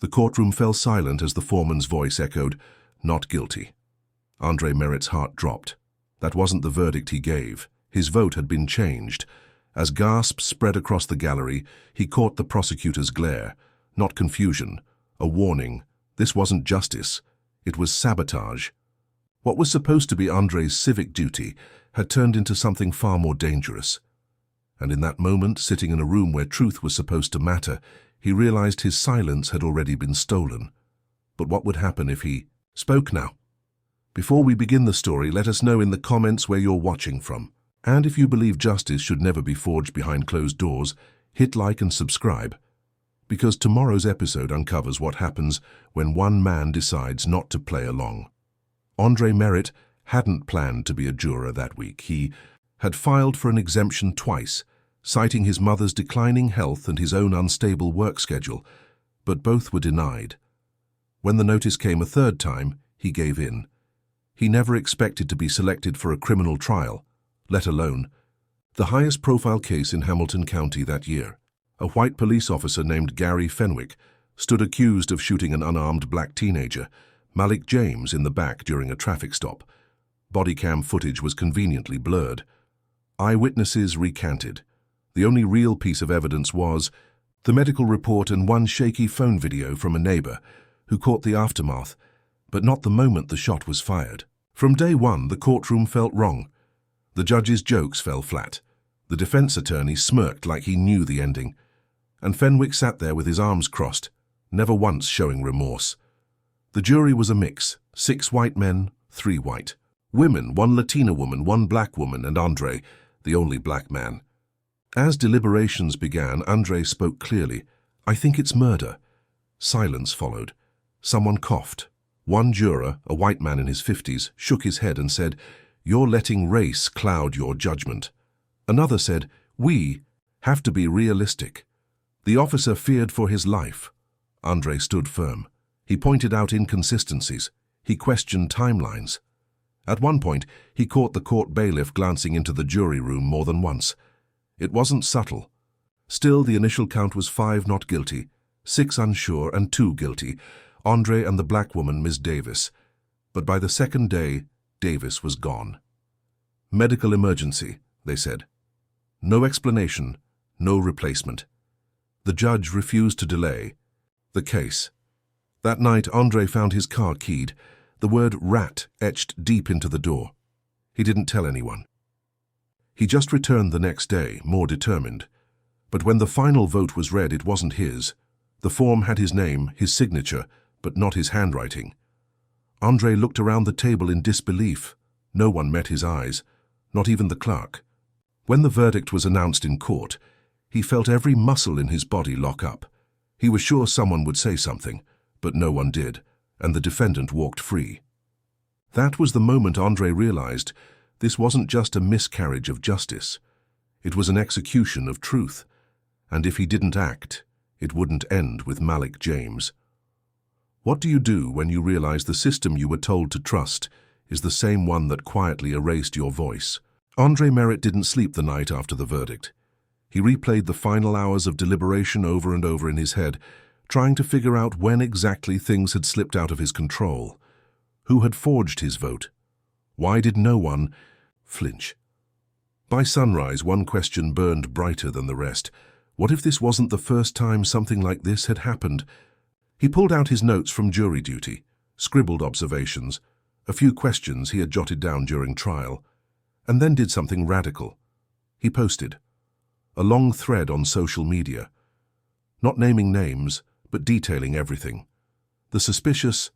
The courtroom fell silent as the foreman's voice echoed, "Not guilty." Andre Merritt's heart dropped. That wasn't the verdict he gave. His vote had been changed. As gasps spread across the gallery, he caught the prosecutor's glare. Not confusion, a warning. This wasn't justice. It was sabotage. What was supposed to be Andre's civic duty had turned into something far more dangerous. And in that moment, sitting in a room where truth was supposed to matter, he realized his silence had already been stolen. But what would happen if he spoke now? Before we begin the story, let us know in the comments where you're watching from. And if you believe justice should never be forged behind closed doors, hit like and subscribe. Because tomorrow's episode uncovers what happens when one man decides not to play along. Andre Merritt hadn't planned to be a juror that week. He had filed for an exemption twice, citing his mother's declining health and his own unstable work schedule, but both were denied. When the notice came a third time, he gave in. He never expected to be selected for a criminal trial, let alone the highest-profile case in Hamilton County that year. A white police officer named Gary Fenwick stood accused of shooting an unarmed black teenager, Malik James, in the back during a traffic stop. Body cam footage was conveniently blurred. Eyewitnesses recanted. The only real piece of evidence was the medical report and one shaky phone video from a neighbor who caught the aftermath, but not the moment the shot was fired. From day one, the courtroom felt wrong. The judge's jokes fell flat. The defense attorney smirked like he knew the ending. And Fenwick sat there with his arms crossed, never once showing remorse. The jury was a mix: 6 white men, 3 white. Women, 1 Latina woman, 1 black woman, and Andre, the only black man. As deliberations began, Andre spoke clearly. "I think it's murder." Silence followed. Someone coughed. One juror, a white man in his 50s, shook his head and said, "You're letting race cloud your judgment." Another said, "We have to be realistic." The officer feared for his life. Andre stood firm. He pointed out inconsistencies. He questioned timelines. At one point, he caught the court bailiff glancing into the jury room more than once. It wasn't subtle. Still, the initial count was 5 not guilty, 6 unsure, and 2 guilty, Andre and the black woman, Ms. Davis. But by the second day, Davis was gone. "Medical emergency," they said. No explanation, no replacement. The judge refused to delay the case. That night, Andre found his car keyed, the word "rat" etched deep into the door. He didn't tell anyone. He just returned the next day, more determined. But when the final vote was read, it wasn't his. The form had his name, his signature, but not his handwriting. Andre looked around the table in disbelief. No one met his eyes, not even the clerk. When the verdict was announced in court, he felt every muscle in his body lock up. He was sure someone would say something, but no one did, and the defendant walked free. That was the moment Andre realized this wasn't just a miscarriage of justice. It was an execution of truth, and if he didn't act, it wouldn't end with Malik James. What do you do when you realize the system you were told to trust is the same one that quietly erased your voice? Andre Merritt didn't sleep the night after the verdict. He replayed the final hours of deliberation over and over in his head, trying to figure out when exactly things had slipped out of his control. Who had forged his vote? Why did no one flinch? By sunrise, one question burned brighter than the rest. What if this wasn't the first time something like this had happened? He pulled out his notes from jury duty, scribbled observations, a few questions he had jotted down during trial, and then did something radical. He posted a long thread on social media, not naming names, but detailing everything. The suspicious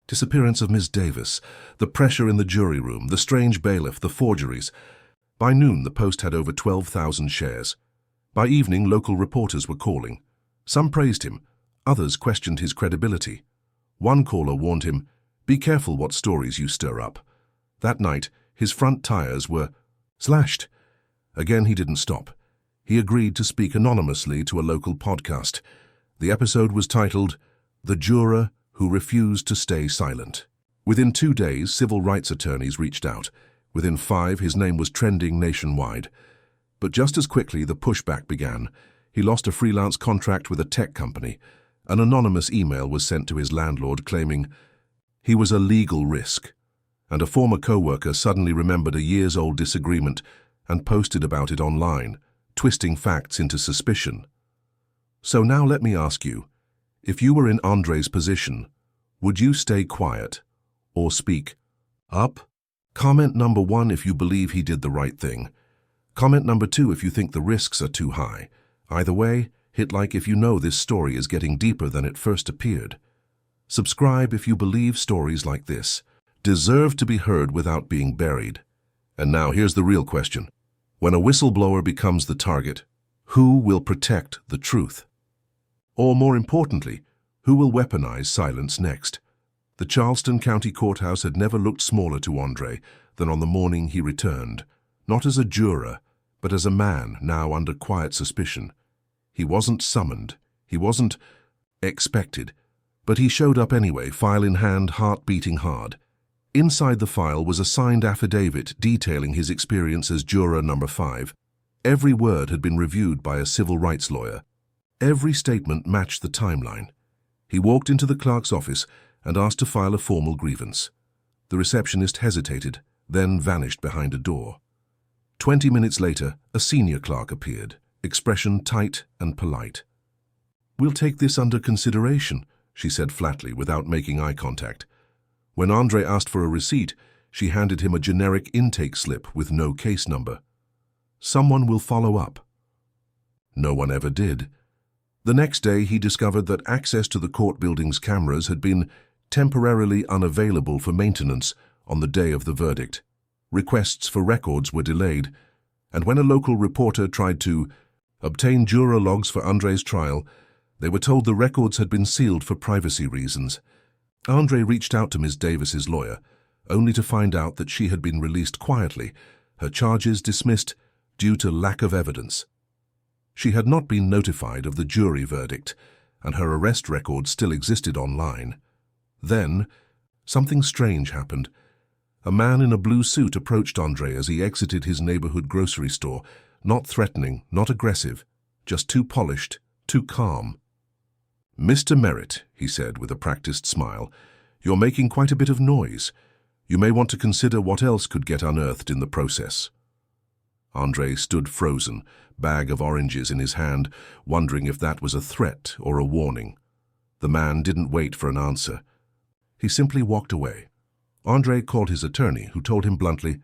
disappearance of Ms. Davis, the pressure in the jury room, the strange bailiff, the forgeries. By noon, the post had over 12,000 shares. By evening, local reporters were calling. Some praised him, others questioned his credibility. One caller warned him, "Be careful what stories you stir up." That night, his front tires were slashed. Again, he didn't stop. He agreed to speak anonymously to a local podcast. The episode was titled, "The Juror Who Refused to Stay Silent." Within 2 days, civil rights attorneys reached out. Within 5, his name was trending nationwide. But just as quickly, the pushback began. He lost a freelance contract with a tech company. An anonymous email was sent to his landlord claiming he was a legal risk, and a former co-worker suddenly remembered a years-old disagreement and posted about it online, twisting facts into suspicion. So now let me ask you, if you were in Andre's position, would you stay quiet or speak up? Comment number 1 if you believe he did the right thing. Comment number 2 if you think the risks are too high. Either way, hit like if you know this story is getting deeper than it first appeared. Subscribe if you believe stories like this deserve to be heard without being buried. And now here's the real question. When a whistleblower becomes the target, who will protect the truth? Or more importantly, who will weaponize silence next? The Charleston County Courthouse had never looked smaller to Andre than on the morning he returned, not as a juror, but as a man now under quiet suspicion. He wasn't summoned, he wasn't expected, but he showed up anyway, file in hand, heart beating hard. Inside the file was a signed affidavit detailing his experience as juror number 5. Every word had been reviewed by a civil rights lawyer. Every statement matched the timeline. He walked into the clerk's office and asked to file a formal grievance. The receptionist hesitated, then vanished behind a door. 20 minutes later, a senior clerk appeared, expression tight and polite. "We'll take this under consideration," she said flatly without making eye contact. When Andre asked for a receipt, she handed him a generic intake slip with no case number. "Someone will follow up." No one ever did. The next day, he discovered that access to the court building's cameras had been temporarily unavailable for maintenance on the day of the verdict. Requests for records were delayed, and when a local reporter tried to obtain juror logs for Andre's trial, they were told the records had been sealed for privacy reasons. Andre reached out to Ms. Davis's lawyer, only to find out that she had been released quietly, her charges dismissed due to lack of evidence. She had not been notified of the jury verdict, and her arrest record still existed online. Then, something strange happened. A man in a blue suit approached Andre as he exited his neighborhood grocery store, not threatening, not aggressive, just too polished, too calm. "Mr. Merritt," he said with a practiced smile, "you're making quite a bit of noise. You may want to consider what else could get unearthed in the process." Andre stood frozen, bag of oranges in his hand, wondering if that was a threat or a warning. The man didn't wait for an answer. He simply walked away. Andre called his attorney, who told him bluntly,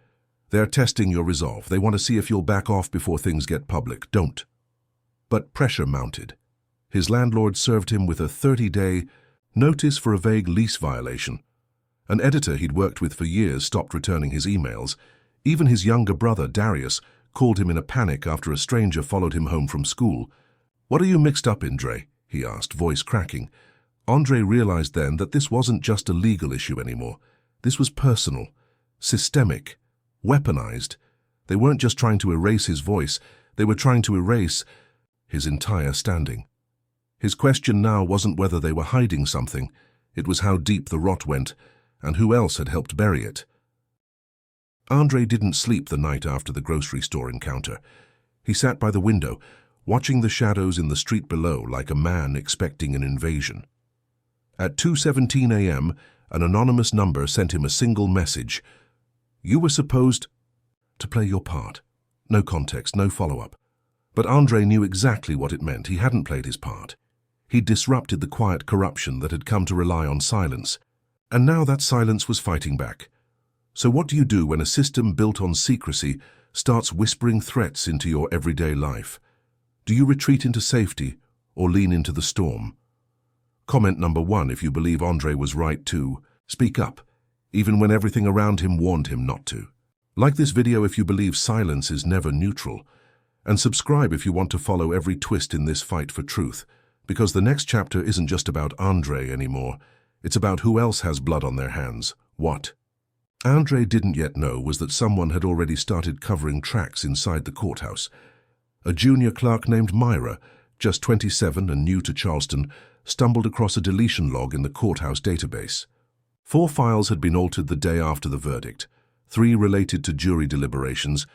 "They're testing your resolve. They want to see if you'll back off before things get public. Don't." But pressure mounted. His landlord served him with a 30-day notice for a vague lease violation. An editor he'd worked with for years stopped returning his emails. Even his younger brother, Darius, called him in a panic after a stranger followed him home from school. "What are you mixed up in, Dre?" he asked, voice cracking. Andre realized then that this wasn't just a legal issue anymore. This was personal, systemic, weaponized. They weren't just trying to erase his voice, they were trying to erase his entire standing. His question now wasn't whether they were hiding something, it was how deep the rot went, and who else had helped bury it. Andre didn't sleep the night after the grocery store encounter. He sat by the window, watching the shadows in the street below like a man expecting an invasion. At 2:17 a.m., an anonymous number sent him a single message. "You were supposed to play your part." No context, no follow-up. But Andre knew exactly what it meant. He hadn't played his part. He'd disrupted the quiet corruption that had come to rely on silence. And now that silence was fighting back. So what do you do when a system built on secrecy starts whispering threats into your everyday life? Do you retreat into safety or lean into the storm? Comment number 1 if you believe Andre was right to speak up, even when everything around him warned him not to. Like this video if you believe silence is never neutral. And subscribe if you want to follow every twist in this fight for truth, because the next chapter isn't just about Andre anymore. It's about who else has blood on their hands. What Andre didn't yet know was that someone had already started covering tracks inside the courthouse. A junior clerk named Myra, just 27 and new to Charleston, stumbled across a deletion log in the courthouse database. 4 files had been altered the day after the verdict, 3 related to jury deliberations,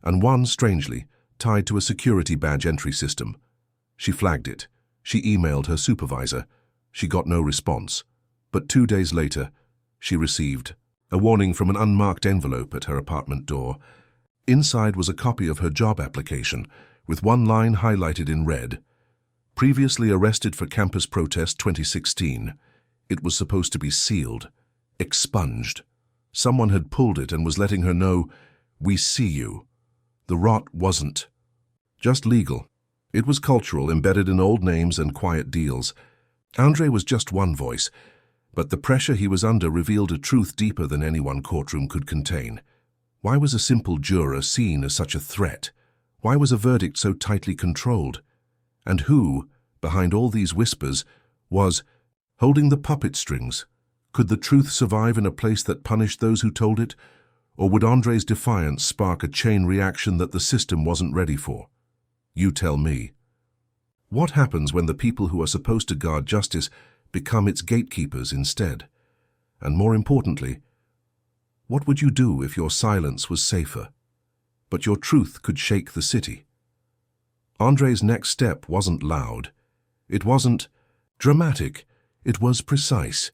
and 1, strangely, tied to a security badge entry system. She flagged it. She emailed her supervisor. She got no response, but 2 days later, she received a warning from an unmarked envelope at her apartment door. Inside was a copy of her job application, with one line highlighted in red. Previously arrested for campus protest 2016. It was supposed to be sealed, expunged. Someone had pulled it and was letting her know, "We see you." The rot wasn't just legal. It was cultural, embedded in old names and quiet deals. Andre was just one voice, but the pressure he was under revealed a truth deeper than any one courtroom could contain. Why was a simple juror seen as such a threat? Why was a verdict so tightly controlled? And who, behind all these whispers, was holding the puppet strings? Could the truth survive in a place that punished those who told it? Or would Andre's defiance spark a chain reaction that the system wasn't ready for? You tell me. What happens when the people who are supposed to guard justice become its gatekeepers instead? And more importantly, what would you do if your silence was safer, but your truth could shake the city? Andre's next step wasn't loud. It wasn't dramatic. It was precise.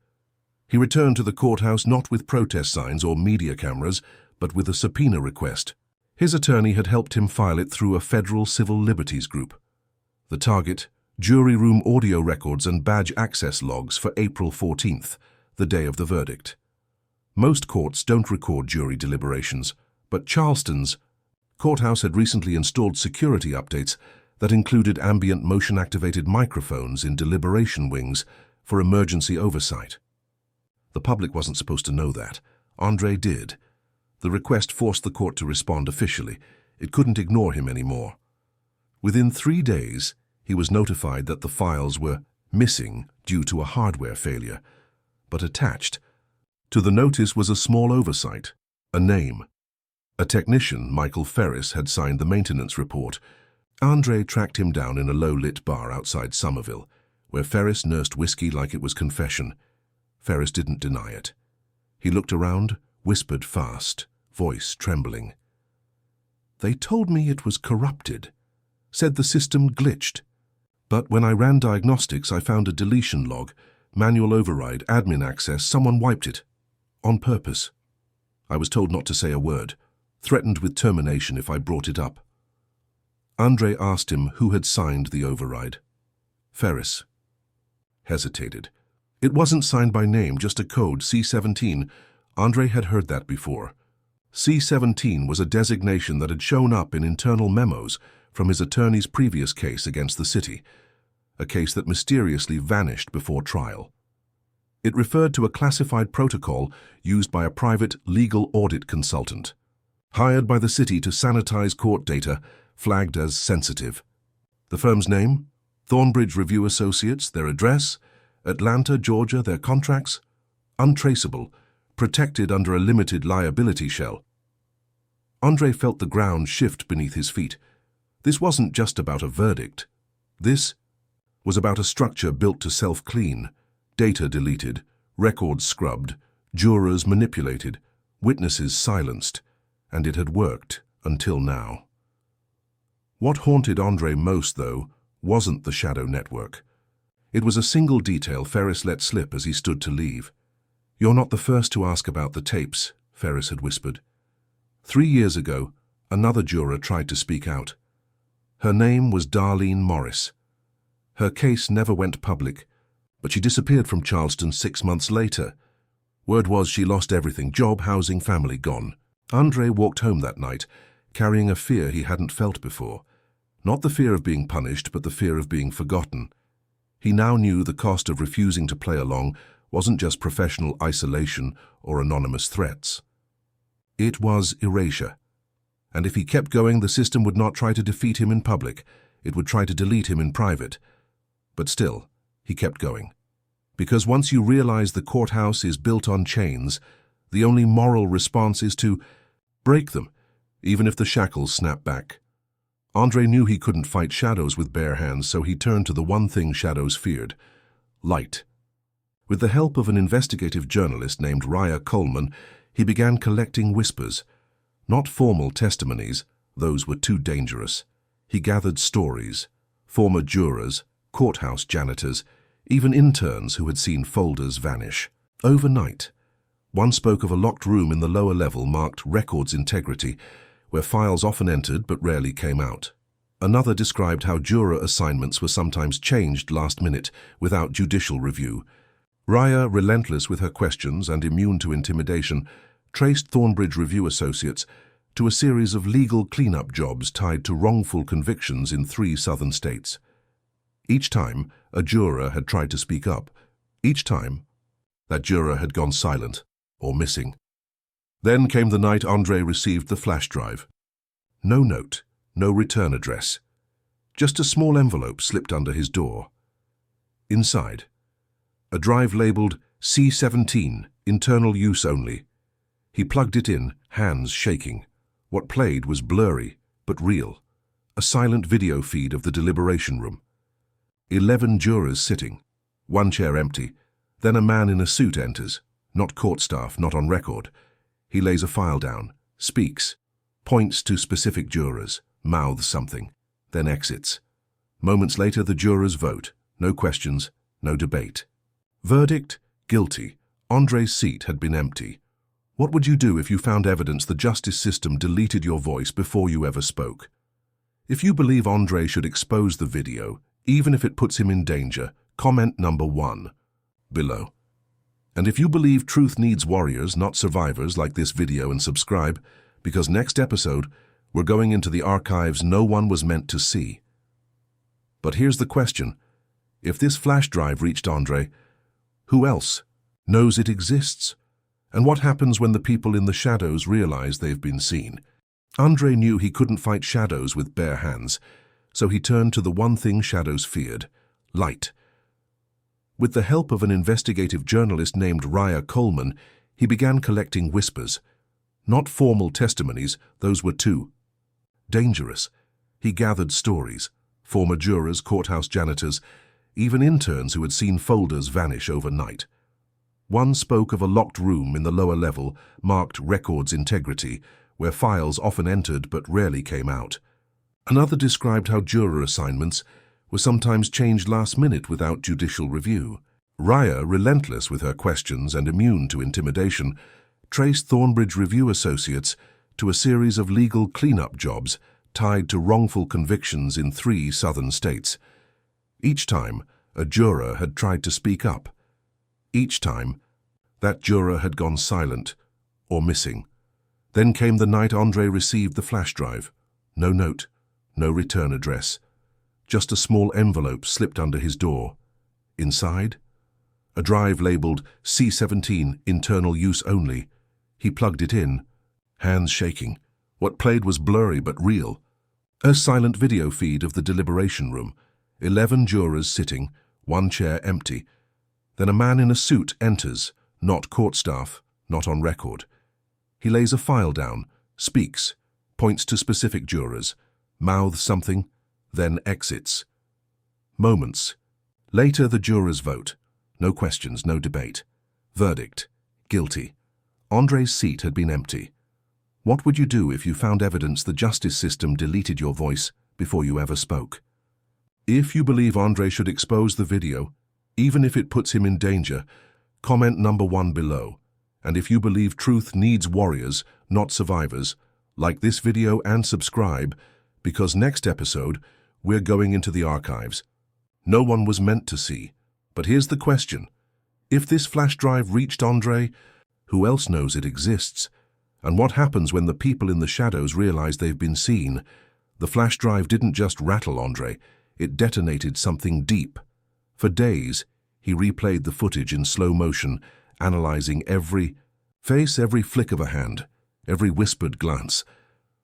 He returned to the courthouse not with protest signs or media cameras, but with a subpoena request. His attorney had helped him file it through a federal civil liberties group. The target, jury room audio records and badge access logs for April 14th, the day of the verdict. Most courts don't record jury deliberations, but Charleston's courthouse had recently installed security updates that included ambient motion-activated microphones in deliberation wings for emergency oversight. The public wasn't supposed to know that. Andre did. The request forced the court to respond officially. It couldn't ignore him anymore. Within 3 days, he was notified that the files were missing due to a hardware failure, but attached to the notice was a small oversight, a name. A technician, Michael Ferris, had signed the maintenance report. Andre tracked him down in a low-lit bar outside Somerville, where Ferris nursed whiskey like it was confession. Ferris didn't deny it. He looked around, whispered fast, voice trembling. "They told me it was corrupted. Said the system glitched. But when I ran diagnostics, I found a deletion log, manual override, admin access. Someone wiped it. On purpose. I was told not to say a word, threatened with termination if I brought it up." Andre asked him who had signed the override. Ferris hesitated. It wasn't signed by name, just a code, C17. Andre had heard that before. C17 was a designation that had shown up in internal memos from his attorney's previous case against the city, a case that mysteriously vanished before trial. It referred to a classified protocol used by a private legal audit consultant, hired by the city to sanitize court data flagged as sensitive. The firm's name? Thornbridge Review Associates. Their address? Atlanta, Georgia. Their contracts? Untraceable, protected under a limited liability shell. Andre felt the ground shift beneath his feet. This wasn't just about a verdict. This was about a structure built to self-clean, data deleted, records scrubbed, jurors manipulated, witnesses silenced, and it had worked until now. What haunted Andre most, though, wasn't the shadow network. It was a single detail Ferris let slip as he stood to leave. "You're not the first to ask about the tapes," Ferris had whispered. 3 years ago, another juror tried to speak out. Her name was Darlene Morris. Her case never went public, but she disappeared from Charleston 6 months later. Word was she lost everything, job, housing, family gone. Andre walked home that night, carrying a fear he hadn't felt before. Not the fear of being punished, but the fear of being forgotten. He now knew the cost of refusing to play along wasn't just professional isolation or anonymous threats. It was erasure. And if he kept going, the system would not try to defeat him in public. It would try to delete him in private. But still, he kept going. Because once you realize the courthouse is built on chains, the only moral response is to break them, even if the shackles snap back. Andre knew he couldn't fight shadows with bare hands, so he turned to the one thing shadows feared: light. With the help of an investigative journalist named Raya Coleman, he began collecting whispers. Not formal testimonies, those were too dangerous. He gathered stories, former jurors, courthouse janitors, even interns who had seen folders vanish. Overnight, one spoke of a locked room in the lower level marked records integrity, where files often entered but rarely came out. Another described how juror assignments were sometimes changed last minute without judicial review. Raya, relentless with her questions and immune to intimidation, traced Thornbridge Review Associates to a series of legal cleanup jobs tied to wrongful convictions in 3 southern states. Each time, a juror had tried to speak up. Each time, that juror had gone silent or missing. Then came the night Andre received the flash drive. No note, no return address. Just a small envelope slipped under his door. Inside, a drive labeled C17, internal use only. He plugged it in, hands shaking. What played was blurry, but real. A silent video feed of the deliberation room. 11 jurors sitting, 1 chair empty. Then a man in a suit enters, not court staff, not on record. He lays a file down, speaks, points to specific jurors, mouths something, then exits. Moments later, the jurors vote. No questions, no debate. Verdict: guilty. Andre's seat had been empty. What would you do if you found evidence the justice system deleted your voice before you ever spoke? If you believe Andre should expose the video, even if it puts him in danger, comment number 1 below. And if you believe truth needs warriors, not survivors, like this video and subscribe, because next episode, we're going into the archives no one was meant to see. But here's the question. If this flash drive reached Andre, who else knows it exists? And what happens when the people in the shadows realize they've been seen? Andre knew he couldn't fight shadows with bare hands, so he turned to the one thing shadows feared: light. With the help of an investigative journalist named Raya Coleman, he began collecting whispers. Not formal testimonies, those were too dangerous. He gathered stories, former jurors, courthouse janitors, even interns who had seen folders vanish overnight. One spoke of a locked room in the lower level, marked records integrity, where files often entered but rarely came out. Another described how juror assignments were sometimes changed last minute without judicial review. Raya, relentless with her questions and immune to intimidation, traced Thornbridge Review Associates to a series of legal cleanup jobs tied to wrongful convictions in 3 southern states. Each time, a juror had tried to speak up. Each time, that juror had gone silent or missing. Then came the night Andre received the flash drive. No note, no return address. Just a small envelope slipped under his door. Inside, a drive labeled C17, internal use only. He plugged it in, hands shaking. What played was blurry but real. A silent video feed of the deliberation room. 11 jurors sitting, 1 chair empty. Then a man in a suit enters, not court staff, not on record. He lays a file down, speaks, points to specific jurors, mouths something, then exits. Moments. Later, the jurors vote. No questions, no debate. Verdict: guilty. Andre's seat had been empty. What would you do if you found evidence the justice system deleted your voice before you ever spoke? If you believe Andre should expose the video, even if it puts him in danger, comment number 1 below. And if you believe truth needs warriors, not survivors, like this video and subscribe, because next episode, we're going into the archives. No one was meant to see. But here's the question. If this flash drive reached Andre, who else knows it exists? And what happens when the people in the shadows realize they've been seen? The flash drive didn't just rattle Andre, it detonated something deep. For days, he replayed the footage in slow motion, analyzing every face, every flick of a hand, every whispered glance.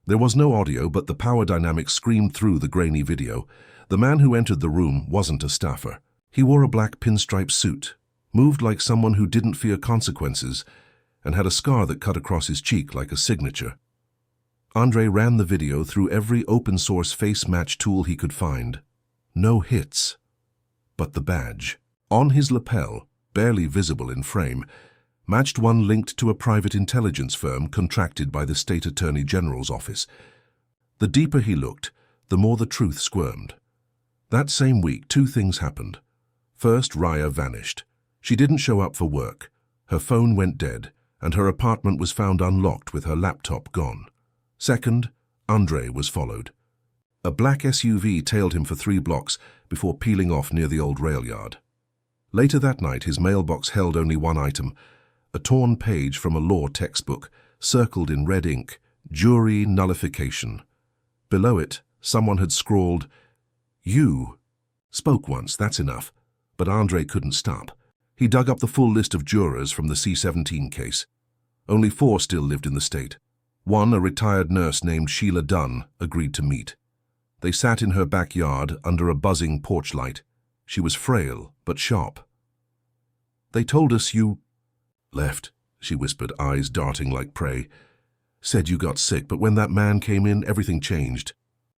There was no audio, but the power dynamics screamed through the grainy video. The man who entered the room wasn't a staffer. He wore a black pinstripe suit, moved like someone who didn't fear consequences, and had a scar that cut across his cheek like a signature. Andre ran the video through every open-source face match tool he could find. No hits. But the badge, on his lapel, barely visible in frame, matched one linked to a private intelligence firm contracted by the State Attorney General's office. The deeper he looked, the more the truth squirmed. That same week, 2 things happened. First, Raya vanished. She didn't show up for work. Her phone went dead, and her apartment was found unlocked with her laptop gone. Second, Andre was followed. A black SUV tailed him for 3 blocks before peeling off near the old rail yard. Later that night, his mailbox held only one item, a torn page from a law textbook, circled in red ink, jury nullification. Below it, someone had scrawled, "You spoke once, that's enough." But Andre couldn't stop. He dug up the full list of jurors from the C-17 case. Only 4 still lived in the state. One, a retired nurse named Sheila Dunn, agreed to meet. They sat in her backyard under a buzzing porch light. She was frail, but sharp. "They told us you left," she whispered, eyes darting like prey. "Said you got sick, but when that man came in, everything changed.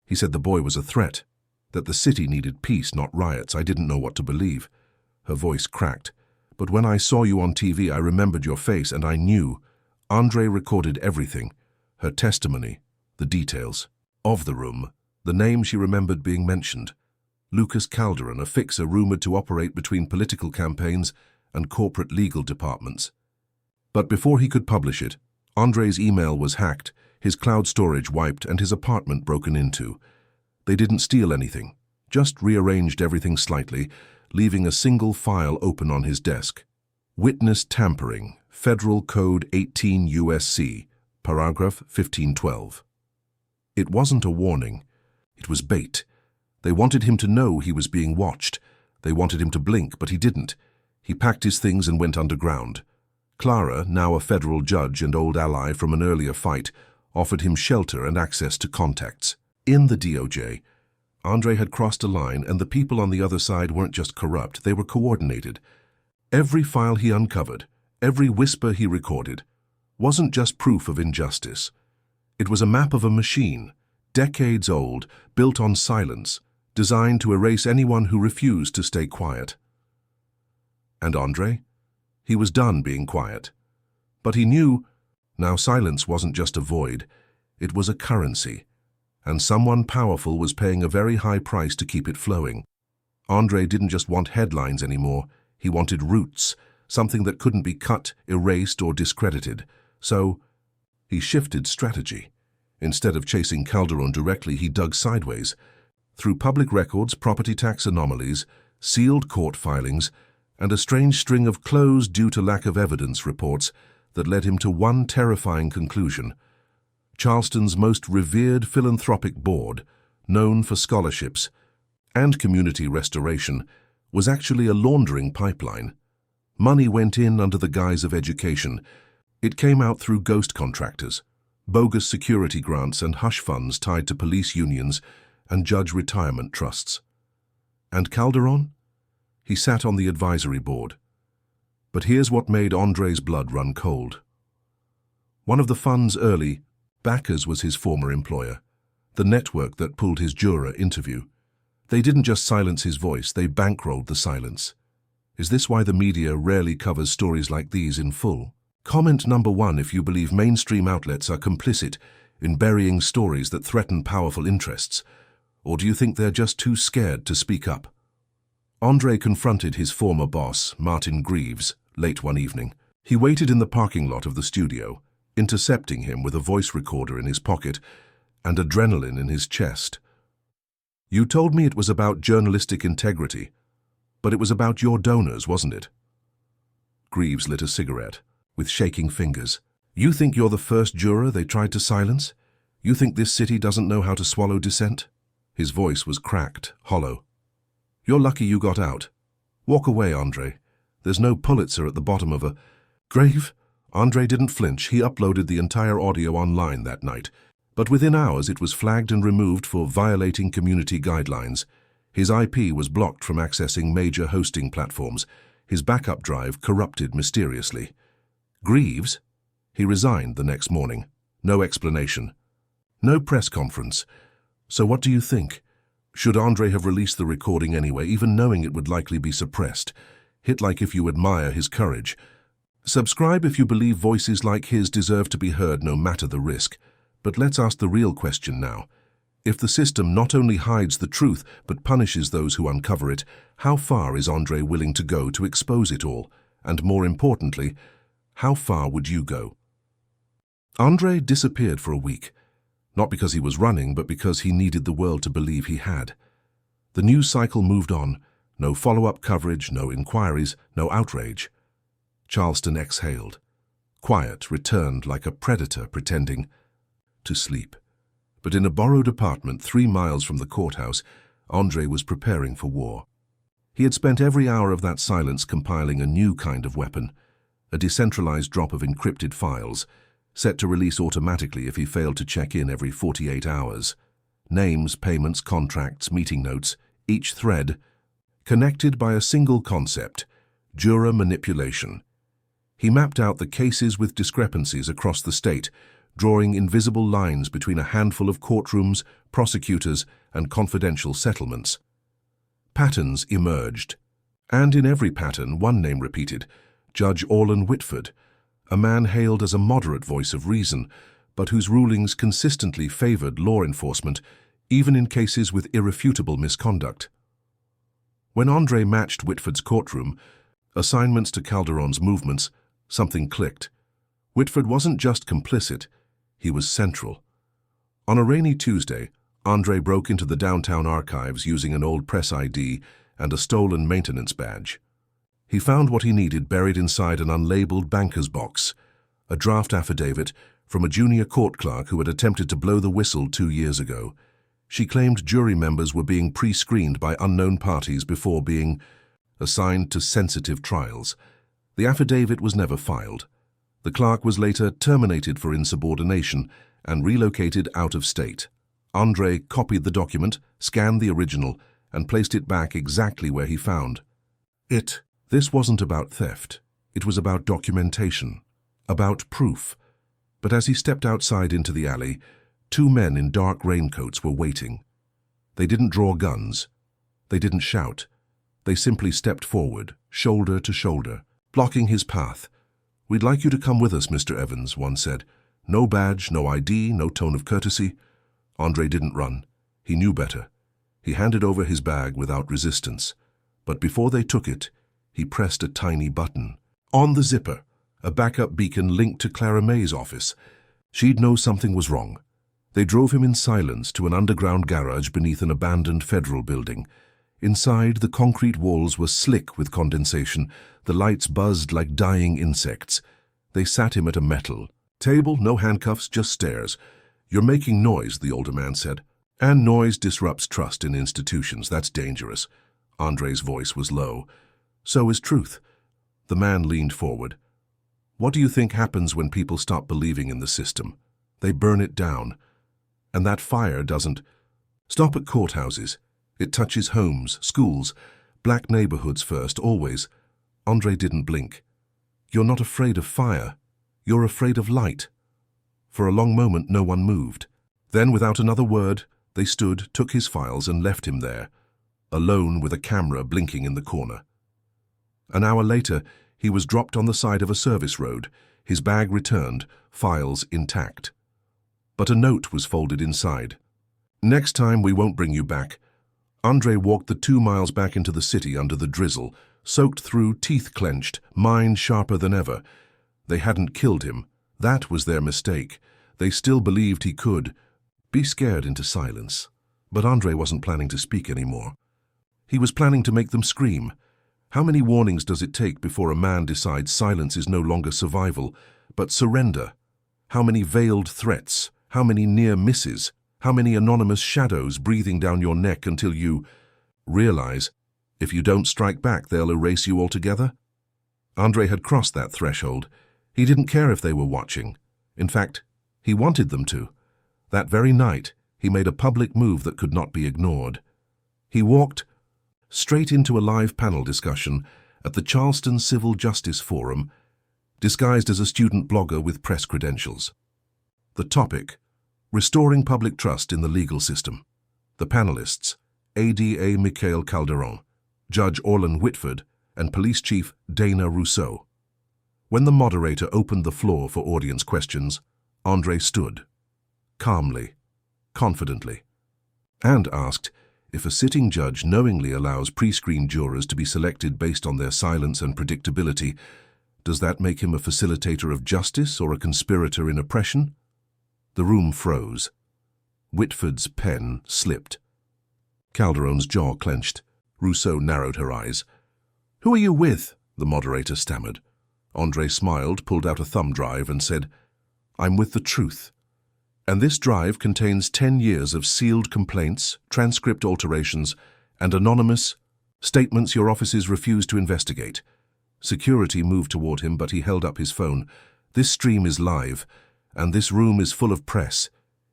He said the boy was a threat, that the city needed peace, not riots. I didn't know what to believe." Her voice cracked. "But when I saw you on TV, I remembered your face, and I knew." Andre recorded everything, her testimony, the details. Of the room, the name she remembered being mentioned: Lucas Calderon, a fixer rumored to operate between political campaigns and corporate legal departments. But before he could publish it, Andre's email was hacked, his cloud storage wiped, and his apartment broken into. They didn't steal anything, just rearranged everything slightly, leaving a single file open on his desk. Witness tampering, Federal Code 18 U.S.C., paragraph 1512. It wasn't a warning. It was bait. They wanted him to know he was being watched. They wanted him to blink, but he didn't. He packed his things and went underground. Clara, now a federal judge and old ally from an earlier fight, offered him shelter and access to contacts. In the DOJ, Andre had crossed a line, and the people on the other side weren't just corrupt, they were coordinated. Every file he uncovered, every whisper he recorded, wasn't just proof of injustice. It was a map of a machine, decades old, built on silence, designed to erase anyone who refused to stay quiet. And Andre? He was done being quiet. But he knew now silence wasn't just a void, it was a currency, and someone powerful was paying a very high price to keep it flowing. Andre didn't just want headlines anymore, he wanted roots, something that couldn't be cut, erased, or discredited. So he shifted strategy. Instead of chasing Calderon directly, he dug sideways, through public records, property tax anomalies, sealed court filings, and a strange string of closed due to lack of evidence reports that led him to one terrifying conclusion. Charleston's most revered philanthropic board, known for scholarships and community restoration, was actually a laundering pipeline. Money went in under the guise of education. It came out through ghost contractors, bogus security grants, and hush funds tied to police unions and judge retirement trusts. And Calderon? He sat on the advisory board. But here's what made Andre's blood run cold. One of the fund's early backers was his former employer, the network that pulled his juror interview. They didn't just silence his voice, they bankrolled the silence. Is this why the media rarely covers stories like these in full? Comment number 1 if you believe mainstream outlets are complicit in burying stories that threaten powerful interests, or do you think they're just too scared to speak up? Andre confronted his former boss, Martin Greaves, late one evening. He waited in the parking lot of the studio, intercepting him with a voice recorder in his pocket and adrenaline in his chest. "You told me it was about journalistic integrity, but it was about your donors, wasn't it?" Greaves lit a cigarette, with shaking fingers. "You think you're the first juror they tried to silence? You think this city doesn't know how to swallow dissent?" His voice was cracked, hollow. "You're lucky you got out. Walk away, Andre. There's no Pulitzer at the bottom of a grave." Andre didn't flinch. He uploaded the entire audio online that night. But within hours it was flagged and removed for violating community guidelines. His IP was blocked from accessing major hosting platforms. His backup drive corrupted mysteriously. Greaves? He resigned the next morning. No explanation. No press conference. So what do you think? Should Andre have released the recording anyway, even knowing it would likely be suppressed? Hit like if you admire his courage. Subscribe if you believe voices like his deserve to be heard no matter the risk. But let's ask the real question now. If the system not only hides the truth but punishes those who uncover it, how far is Andre willing to go to expose it all? And more importantly, how far would you go? Andre disappeared for a week, not because he was running, but because he needed the world to believe he had. The news cycle moved on. No follow-up coverage, no inquiries, no outrage. Charleston exhaled. Quiet returned like a predator pretending to sleep. But in a borrowed apartment 3 miles from the courthouse, Andre was preparing for war. He had spent every hour of that silence compiling a new kind of weapon, a decentralized drop of encrypted files, set to release automatically if he failed to check in every 48 hours. Names, payments, contracts, meeting notes, each thread connected by a single concept: juror manipulation. He mapped out the cases with discrepancies across the state, drawing invisible lines between a handful of courtrooms, prosecutors, and confidential settlements. Patterns emerged, and in every pattern one name repeated: Judge Orlan Whitford, a man hailed as a moderate voice of reason, but whose rulings consistently favored law enforcement, even in cases with irrefutable misconduct. When Andre matched Whitford's courtroom, assignments to Calderon's movements, something clicked. Whitford wasn't just complicit, he was central. On a rainy Tuesday, Andre broke into the downtown archives using an old press ID and a stolen maintenance badge. He found what he needed buried inside an unlabeled banker's box, a draft affidavit from a junior court clerk who had attempted to blow the whistle 2 years ago. She claimed jury members were being pre-screened by unknown parties before being assigned to sensitive trials. The affidavit was never filed. The clerk was later terminated for insubordination and relocated out of state. Andre copied the document, scanned the original, and placed it back exactly where he found it. This wasn't about theft. It was about documentation, about proof. But as he stepped outside into the alley, 2 men in dark raincoats were waiting. They didn't draw guns. They didn't shout. They simply stepped forward, shoulder to shoulder, blocking his path. "We'd like you to come with us, Mr. Evans," one said. No badge, no ID, no tone of courtesy. Andre didn't run. He knew better. He handed over his bag without resistance. But before they took it, he pressed a tiny button. On the zipper, a backup beacon linked to Clara May's office. She'd know something was wrong. They drove him in silence to an underground garage beneath an abandoned federal building. Inside, the concrete walls were slick with condensation. The lights buzzed like dying insects. They sat him at a metal table, no handcuffs, just stairs. "You're making noise," the older man said. "And noise disrupts trust in institutions. That's dangerous." Andre's voice was low. "So is truth." The man leaned forward. "What do you think happens when people stop believing in the system? They burn it down. And that fire doesn't stop at courthouses. It touches homes, schools, black neighborhoods first, always." Andre didn't blink. "You're not afraid of fire. You're afraid of light." For a long moment, no one moved. Then, without another word, they stood, took his files, and left him there, alone with a camera blinking in the corner. An hour later, he was dropped on the side of a service road, his bag returned, files intact. But a note was folded inside. "Next time, we won't bring you back." Andre walked the 2 miles back into the city under the drizzle, soaked through, teeth clenched, mind sharper than ever. They hadn't killed him. That was their mistake. They still believed he could be scared into silence. But Andre wasn't planning to speak anymore. He was planning to make them scream. How many warnings does it take before a man decides silence is no longer survival, but surrender? How many veiled threats? How many near misses? How many anonymous shadows breathing down your neck until you realize, if you don't strike back, they'll erase you altogether? Andre had crossed that threshold. He didn't care if they were watching. In fact, he wanted them to. That very night, he made a public move that could not be ignored. He walked straight into a live panel discussion at the Charleston Civil Justice Forum, disguised as a student blogger with press credentials. The topic: restoring public trust in the legal system. The panelists: ADA Mikhail Calderon, Judge Orlan Whitford, and Police Chief Dana Rousseau. When the moderator opened the floor for audience questions, Andre stood, calmly, confidently. and asked if a sitting judge knowingly allows pre-screened jurors to be selected based on their silence and predictability, does that make him a facilitator of justice or a conspirator in oppression? The room froze. Whitford's pen slipped. Calderon's jaw clenched. Rousseau narrowed her eyes. "Who are you with?" the moderator stammered. Andre smiled, pulled out a thumb drive and said, "I'm with the truth. And this drive contains 10 years of sealed complaints, transcript alterations, and anonymous statements your offices refuse to investigate." Security moved toward him, but he held up his phone. "This stream is live, and this room is full of press.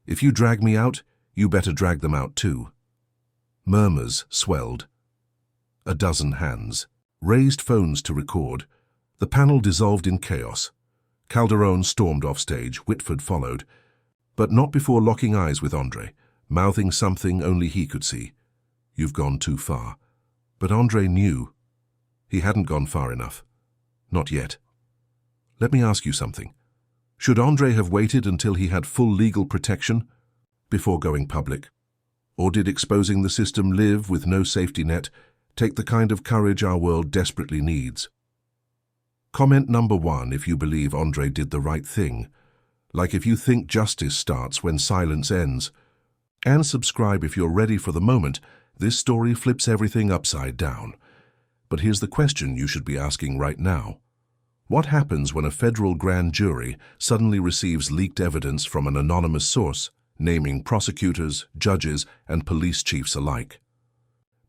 If you drag me out, you better drag them out too." Murmurs swelled. A dozen hands raised phones to record. The panel dissolved in chaos. Calderon stormed off stage. Whitford followed, but not before locking eyes with Andre, mouthing something only he could see. "You've gone too far." But Andre knew he hadn't gone far enough. Not yet. "Let me ask you something. Should Andre have waited until he had full legal protection before going public? Or did exposing the system live with no safety net take the kind of courage our world desperately needs? Comment number 1 if you believe Andre did the right thing, like if you think justice starts when silence ends. And subscribe if you're ready for the moment this story flips everything upside down. But here's the question you should be asking right now. What happens when a federal grand jury suddenly receives leaked evidence from an anonymous source, naming prosecutors, judges, and police chiefs alike?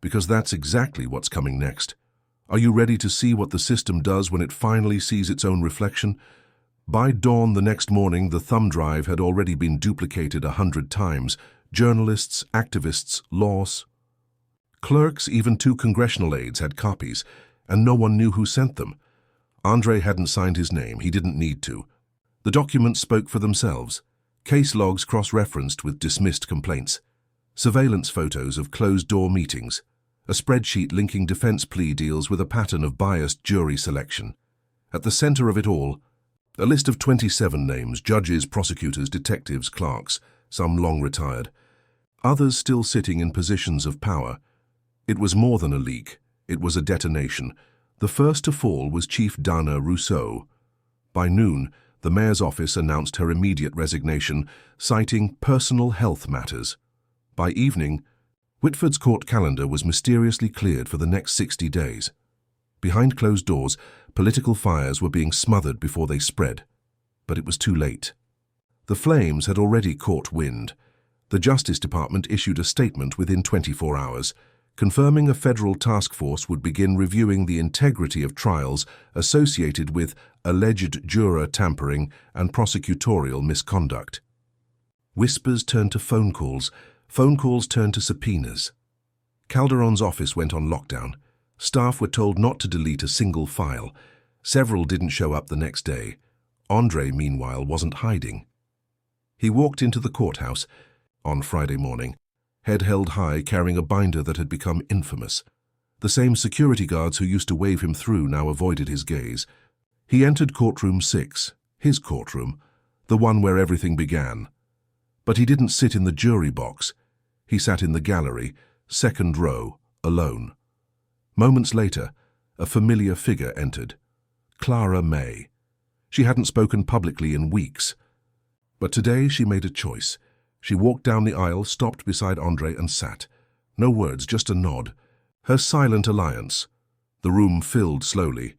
Because that's exactly what's coming next. Are you ready to see what the system does when it finally sees its own reflection? By dawn the next morning, the thumb drive had already been duplicated 100 times. Journalists, activists, laws, clerks, even 2 congressional aides had copies, and no one knew who sent them. Andre hadn't signed his name. He didn't need to. The documents spoke for themselves. Case logs cross-referenced with dismissed complaints. Surveillance photos of closed-door meetings. A spreadsheet linking defense plea deals with a pattern of biased jury selection. At the center of it all, a list of 27 names: judges, prosecutors, detectives, clerks, some long retired, others still sitting in positions of power. It was more than a leak. It was a detonation. The first to fall was Chief Dana Rousseau. By noon, the mayor's office announced her immediate resignation, citing personal health matters. By evening, Whitford's court calendar was mysteriously cleared for the next 60 days. Behind closed doors, political fires were being smothered before they spread. But it was too late. The flames had already caught wind. The Justice Department issued a statement within 24 hours, confirming a federal task force would begin reviewing the integrity of trials associated with alleged juror tampering and prosecutorial misconduct. Whispers turned to phone calls turned to subpoenas. Calderon's office went on lockdown. Staff were told not to delete a single file. Several didn't show up the next day. Andre, meanwhile, wasn't hiding. He walked into the courthouse on Friday morning, head held high, carrying a binder that had become infamous. The same security guards who used to wave him through now avoided his gaze. He entered courtroom 6, his courtroom, the one where everything began. But he didn't sit in the jury box. He sat in the gallery, second row, alone. Moments later, a familiar figure entered. Clara May. She hadn't spoken publicly in weeks. But today she made a choice. She walked down the aisle, stopped beside Andre and sat. No words, just a nod. Her silent alliance. The room filled slowly.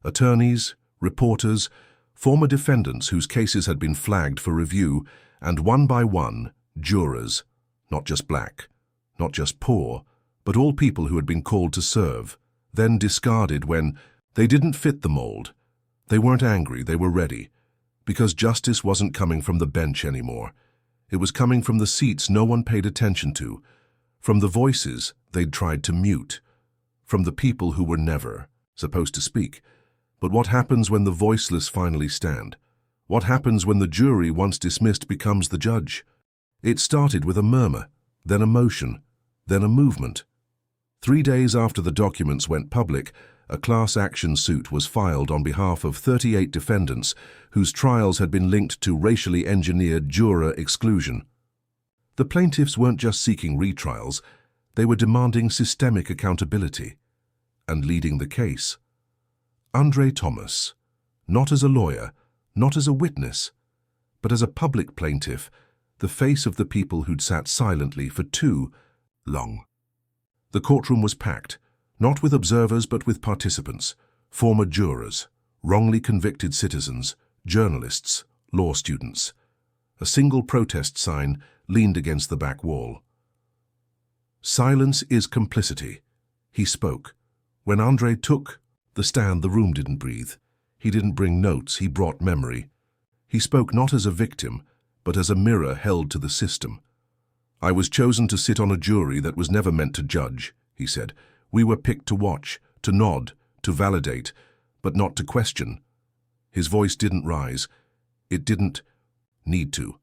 Attorneys, reporters, former defendants whose cases had been flagged for review, and one by one, jurors. Not just black, not just poor, but all people who had been called to serve, then discarded when they didn't fit the mold. They weren't angry, they were ready. Because justice wasn't coming from the bench anymore. It was coming from the seats no one paid attention to, from the voices they'd tried to mute, from the people who were never supposed to speak. But what happens when the voiceless finally stand? What happens when the jury, once dismissed, becomes the judge? It started with a murmur, then a motion, then a movement. 3 days after the documents went public, a class action suit was filed on behalf of 38 defendants whose trials had been linked to racially engineered juror exclusion. The plaintiffs weren't just seeking retrials, they were demanding systemic accountability. And leading the case, Andre Thomas, not as a lawyer, not as a witness, but as a public plaintiff, the face of the people who'd sat silently for too long. The courtroom was packed, not with observers but with participants, former jurors, wrongly convicted citizens, journalists, law students. A single protest sign leaned against the back wall. Silence is complicity. He spoke. When Andre took the stand, the room didn't breathe. He didn't bring notes, he brought memory. He spoke not as a victim, but as a mirror held to the system. "I was chosen to sit on a jury that was never meant to judge," he said. "We were picked to watch, to nod, to validate, but not to question." His voice didn't rise. It didn't need to.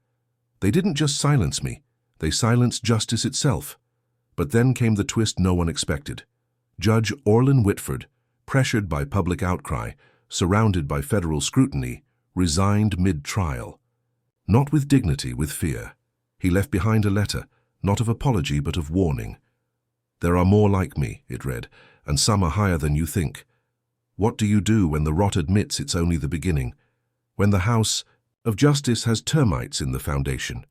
They didn't just silence me, they silenced justice itself. But then came the twist no one expected. Judge Orlin Whitford, pressured by public outcry, surrounded by federal scrutiny, resigned mid-trial. Not with dignity, with fear. He left behind a letter, not of apology but of warning. "There are more like me," it read, "and some are higher than you think. What do you do when the rot admits it's only the beginning? When the house of justice has termites in the foundation,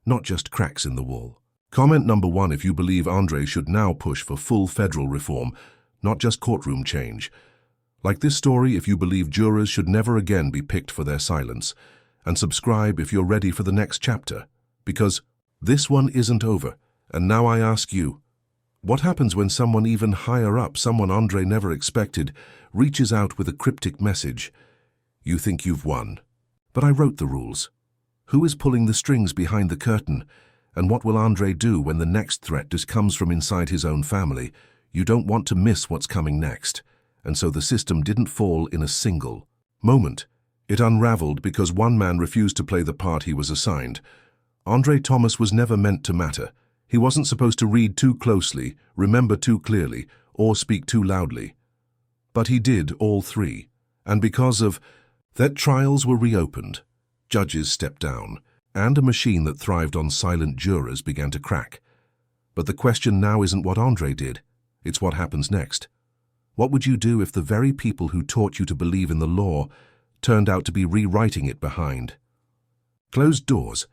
not just cracks in the wall?" Comment number 1 if you believe Andre should now push for full federal reform, not just courtroom change. Like this story if you believe jurors should never again be picked for their silence. And subscribe if you're ready for the next chapter. Because this one isn't over. And now I ask you, what happens when someone even higher up, someone Andre never expected, reaches out with a cryptic message? You think you've won. But I wrote the rules. Who is pulling the strings behind the curtain? And what will Andre do when the next threat just comes from inside his own family? You don't want to miss what's coming next. And so the system didn't fall in a single moment. It unraveled because one man refused to play the part he was assigned. Andre Thomas was never meant to matter. He wasn't supposed to read too closely, remember too clearly, or speak too loudly. But he did all three. And because of that, trials were reopened, judges stepped down, and a machine that thrived on silent jurors began to crack. But the question now isn't what Andre did, it's what happens next. What would you do if the very people who taught you to believe in the law turned out to be rewriting it behind closed doors?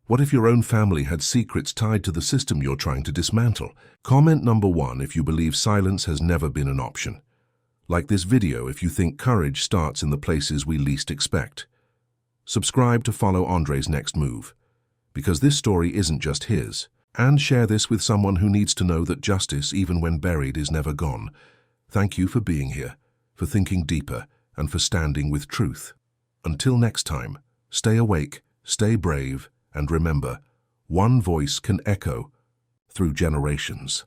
What if your own family had secrets tied to the system you're trying to dismantle? Comment number 1 if you believe silence has never been an option. Like this video if you think courage starts in the places we least expect. Subscribe to follow Andre's next move, because this story isn't just his. And share this with someone who needs to know that justice, even when buried, is never gone. Thank you for being here, for thinking deeper, and for standing with truth. Until next time, stay awake, stay brave, and remember, one voice can echo through generations.